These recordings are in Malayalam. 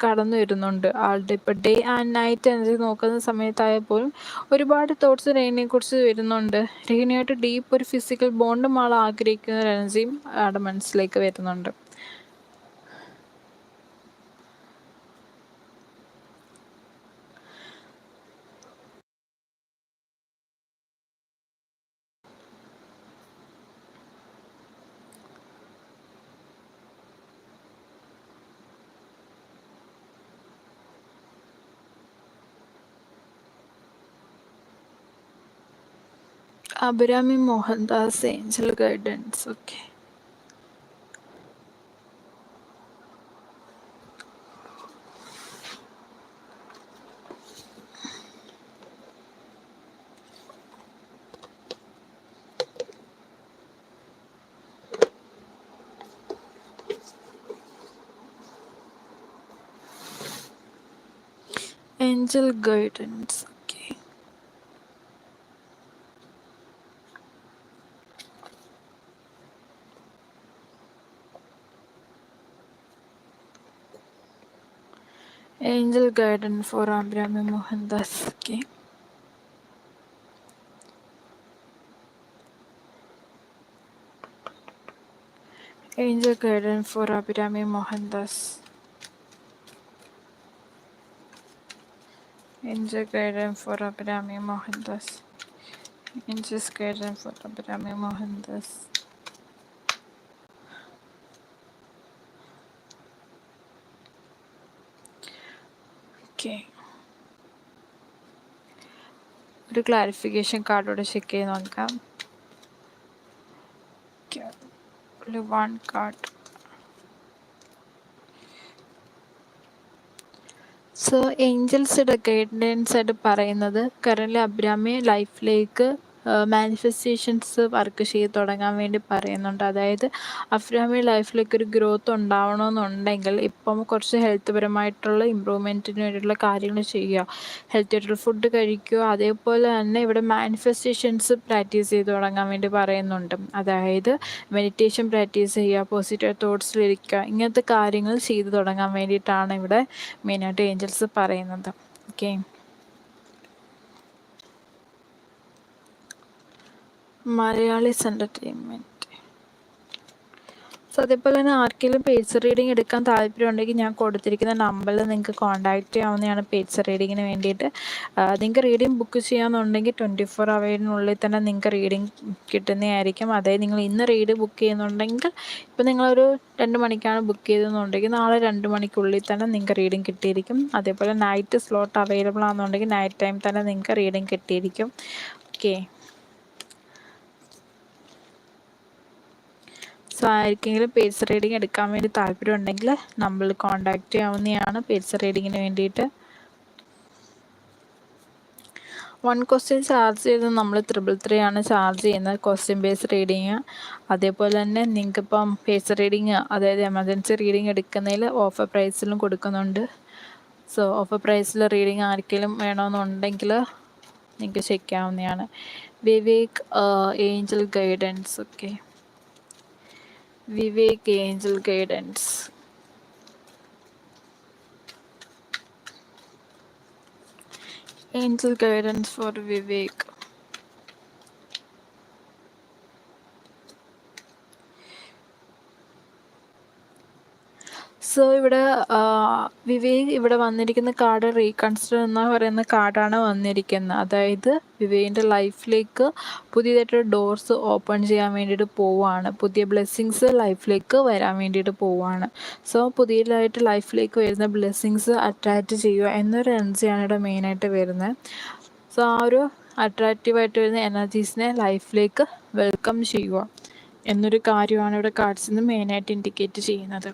കടന്നു വരുന്നുണ്ട് ആളുടെ. ഇപ്പം ഡേ ആൻഡ് നൈറ്റ് എനർജി നോക്കുന്ന സമയത്തായപ്പോലും ഒരുപാട് തോട്ട്സ് രേഖനെക്കുറിച്ച് വരുന്നുണ്ട്. രേഖനയായിട്ട് ഡീപ്പ് ഒരു ഫിസിക്കൽ ബോണ്ടും ആൾ ആഗ്രഹിക്കുന്ന ഒരു എനർജിയും ആളുടെ മനസ്സിലേക്ക് വരുന്നുണ്ട്. Abhirami Mohandas, Angel guidance. Okay, Angel guidance. Okay, Angel guidance four Abhirami Mohandas. Okay, Angel guidance four Abhirami Mohandas. Angel guidance for Abhirami Mohandas. Angel's guidance for Abhirami Mohandas. Okay. ഒരു ക്ലാരിഫിക്കേഷൻ കാർഡോടെ ചെക്ക് ചെയ്ത് നോക്കാം. One card. സോ ഏഞ്ചൽസിൻ്റെ ഗൈഡൻസ് ആയിട്ട് പറയുന്നത് കറൻറ്റ്ലി അബ്രാമി ലൈഫിലേക്ക് മാനിഫെസ്റ്റേഷൻസ് വർക്ക് ചെയ്ത് തുടങ്ങാൻ വേണ്ടി പറയുന്നുണ്ട്. അതായത് അബ്രാമി ലൈഫിലേക്ക് ഒരു ഗ്രോത്ത് ഉണ്ടാവണമെന്നുണ്ടെങ്കിൽ ഇപ്പം കുറച്ച് ഹെൽത്ത് പരമായിട്ടുള്ള ഇമ്പ്രൂവ്മെൻറ്റിന് വേണ്ടിയിട്ടുള്ള കാര്യങ്ങൾ ചെയ്യുക, ഹെൽത്തി ആയിട്ടുള്ള ഫുഡ് കഴിക്കുക. അതേപോലെ തന്നെ ഇവിടെ മാനിഫെസ്റ്റേഷൻസ് പ്രാക്ടീസ് ചെയ്ത് തുടങ്ങാൻ വേണ്ടി പറയുന്നുണ്ട്. അതായത് മെഡിറ്റേഷൻ പ്രാക്ടീസ് ചെയ്യുക, പോസിറ്റീവ് തോട്ട്സിലിരിക്കുക, ഇങ്ങനത്തെ കാര്യങ്ങൾ ചെയ്തു തുടങ്ങാൻ വേണ്ടിയിട്ടാണ് ഇവിടെ മെയിനായിട്ട് ഏഞ്ചൽസ് പറയുന്നത്. Okay, Malayalees entertainment. സോ അതേപോലെ തന്നെ ആർക്കെങ്കിലും പേജ് റീഡിങ് എടുക്കാൻ താല്പര്യമുണ്ടെങ്കിൽ ഞാൻ കൊടുത്തിരിക്കുന്ന നമ്പറിൽ നിങ്ങൾക്ക് കോൺടാക്റ്റ് ചെയ്യാവുന്നതാണ് പേജ് റീഡിങ്ങിന് വേണ്ടിയിട്ട്. നിങ്ങൾക്ക് റീഡിങ് ബുക്ക് ചെയ്യാമെന്നുണ്ടെങ്കിൽ 24 ഹവറിനുള്ളിൽ തന്നെ നിങ്ങൾക്ക് റീഡിങ് കിട്ടുന്നതായിരിക്കും. അതായത് നിങ്ങൾ ഇന്ന് റീഡ് ബുക്ക് ചെയ്യുന്നുണ്ടെങ്കിൽ ഇപ്പോൾ നിങ്ങളൊരു 2 മണിക്കാണ് ബുക്ക് ചെയ്തതെന്നുണ്ടെങ്കിൽ നാളെ 2 മണിക്കുള്ളിൽ തന്നെ നിങ്ങൾക്ക് റീഡിങ് കിട്ടിയിരിക്കും. അതേപോലെ നൈറ്റ് സ്ലോട്ട് അവൈലബിൾ ആണെന്നുണ്ടെങ്കിൽ നൈറ്റ് ടൈം തന്നെ നിങ്ങൾക്ക് റീഡിങ് കിട്ടിയിരിക്കും. ഓക്കെ, സോ ആർക്കെങ്കിലും പേജ് റീഡിങ് എടുക്കാൻ വേണ്ടി താല്പര്യമുണ്ടെങ്കിൽ നമ്മൾ കോൺടാക്റ്റ് ചെയ്യാവുന്നതാണ് പേജ് റീഡിങ്ങിന് വേണ്ടിയിട്ട്. 1 ക്വസ്റ്റ്യൻ ചാർജ് ചെയ്ത് നമ്മൾ 333 ആണ് ചാർജ് ചെയ്യുന്നത്, ക്വസ്റ്റ്യൻ ബേസ്ഡ് റീഡിങ്. അതേപോലെ തന്നെ നിങ്ങൾക്കിപ്പം പേജ് റീഡിങ് അതായത് എമർജൻസി റീഡിങ് എടുക്കുന്നതിൽ ഓഫർ പ്രൈസിലും കൊടുക്കുന്നുണ്ട്. സോ ഓഫർ പ്രൈസിൽ റീഡിങ് ആർക്കെങ്കിലും വേണമെന്നുണ്ടെങ്കിൽ നിങ്ങൾക്ക് ചെക്ക് ചെയ്യാവുന്നതാണ്. Vivek Angel guidance. Okay, Vivek Angel guidance. Angel guidance for Vivek. So ഇവിടെ വിവേക് ഇവിടെ വന്നിരിക്കുന്ന കാർഡ് റീകൺസിഡർ എന്ന് പറയുന്ന കാർഡാണ് വന്നിരിക്കുന്നത്. അതായത് വിവേകിൻ്റെ ലൈഫിലേക്ക് പുതിയതായിട്ടൊരു ഡോർസ് ഓപ്പൺ ചെയ്യാൻ വേണ്ടിയിട്ട് പോവുകയാണ്, പുതിയ ബ്ലെസ്സിങ്സ് ലൈഫിലേക്ക് വരാൻ വേണ്ടിയിട്ട് പോവുകയാണ്. സോ പുതിയതായിട്ട് ലൈഫിലേക്ക് വരുന്ന ബ്ലെസ്സിങ്സ് അട്രാക്റ്റ് ചെയ്യുക എന്നൊരു എനർജിയാണ് ഇവിടെ മെയിനായിട്ട് വരുന്നത്. സോ ആ ഒരു അട്രാക്റ്റീവായിട്ട് വരുന്ന എനർജീസിനെ ലൈഫിലേക്ക് വെൽക്കം ചെയ്യുക എന്നൊരു കാര്യമാണ് ഇവിടെ കാർഡ്സിൽ നിന്ന് മെയിനായിട്ട് ഇൻഡിക്കേറ്റ് ചെയ്യുന്നത്.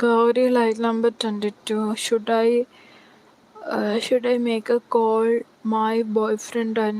Gauri, light number 22. Should I make a call my boyfriend and